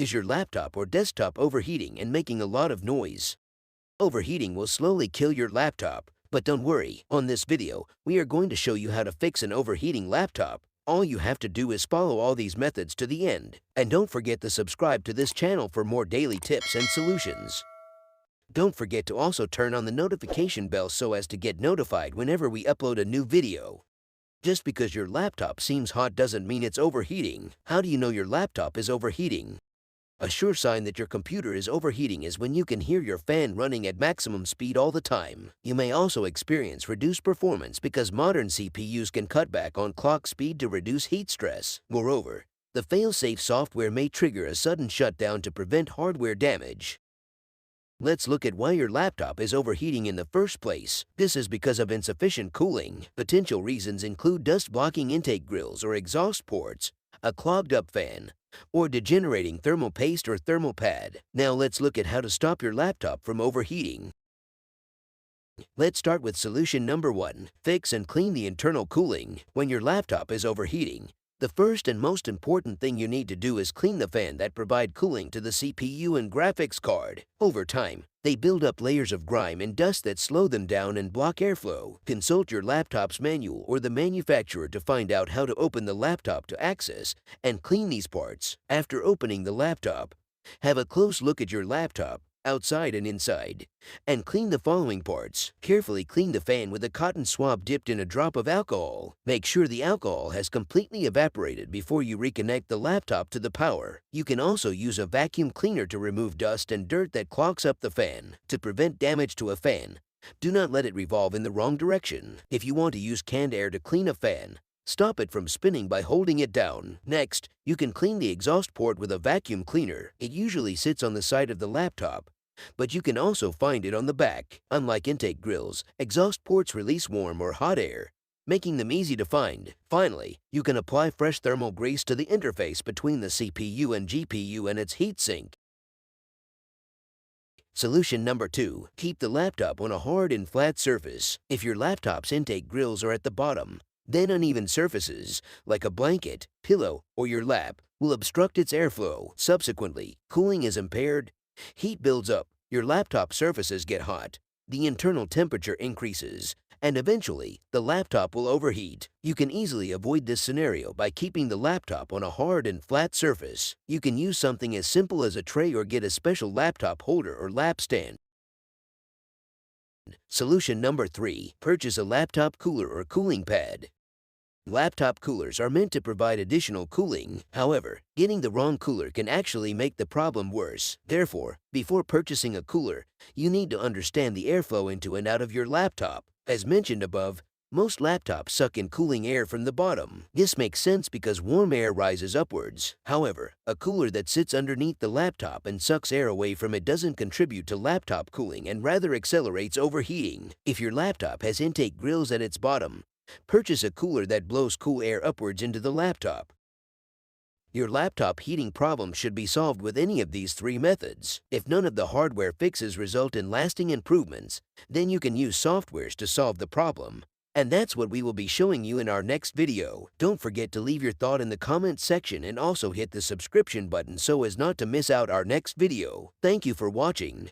Is your laptop or desktop overheating and making a lot of noise? Overheating will slowly kill your laptop, but don't worry, on this video, we are going to show you how to fix an overheating laptop. All you have to do is follow all these methods to the end. And don't forget to subscribe to this channel for more daily tips and solutions. Don't forget to also turn on the notification bell so as to get notified whenever we upload a new video. Just because your laptop seems hot doesn't mean it's overheating. How do you know your laptop is overheating? A sure sign that your computer is overheating is when you can hear your fan running at maximum speed all the time. You may also experience reduced performance because modern CPUs can cut back on clock speed to reduce heat stress. Moreover, the fail-safe software may trigger a sudden shutdown to prevent hardware damage. Let's look at why your laptop is overheating in the first place. This is because of insufficient cooling. Potential reasons include dust-blocking intake grills or exhaust ports, a clogged-up fan, or degenerating thermal paste or thermal pad. Now let's look at how to stop your laptop from overheating. Let's start with solution number 1. Fix and clean the internal cooling. When your laptop is overheating, the first and most important thing you need to do is clean the fan that provide cooling to the CPU and graphics card. Over time, they build up layers of grime and dust that slow them down and block airflow. Consult your laptop's manual or the manufacturer to find out how to open the laptop to access and clean these parts. After opening the laptop, have a close look at your laptop, outside and inside, and clean the following parts. Carefully clean the fan with a cotton swab dipped in a drop of alcohol. Make sure the alcohol has completely evaporated before you reconnect the laptop to the power. You can also use a vacuum cleaner to remove dust and dirt that clogs up the fan. To prevent damage to a fan, do not let it revolve in the wrong direction. If you want to use canned air to clean a fan, stop it from spinning by holding it down. Next, you can clean the exhaust port with a vacuum cleaner. It usually sits on the side of the laptop, but you can also find it on the back. Unlike intake grills, exhaust ports release warm or hot air, making them easy to find. Finally, you can apply fresh thermal grease to the interface between the CPU and GPU and its heatsink. Solution number 2. Keep the laptop on a hard and flat surface. If your laptop's intake grills are at the bottom, then uneven surfaces, like a blanket, pillow, or your lap, will obstruct its airflow. Subsequently, cooling is impaired, heat builds up, your laptop surfaces get hot, the internal temperature increases, and eventually, the laptop will overheat. You can easily avoid this scenario by keeping the laptop on a hard and flat surface. You can use something as simple as a tray or get a special laptop holder or lap stand. Solution number 3. Purchase a laptop cooler or cooling pad. Laptop coolers are meant to provide additional cooling. However, getting the wrong cooler can actually make the problem worse. Therefore, before purchasing a cooler, you need to understand the airflow into and out of your laptop. As mentioned above, most laptops suck in cooling air from the bottom. This makes sense because warm air rises upwards. However, a cooler that sits underneath the laptop and sucks air away from it doesn't contribute to laptop cooling and rather accelerates overheating. If your laptop has intake grills at its bottom, purchase a cooler that blows cool air upwards into the laptop. Your laptop heating problem should be solved with any of these 3 methods. If none of the hardware fixes result in lasting improvements, then you can use softwares to solve the problem. And that's what we will be showing you in our next video. Don't forget to leave your thought in the comments section and also hit the subscription button so as not to miss out our next video. Thank you for watching.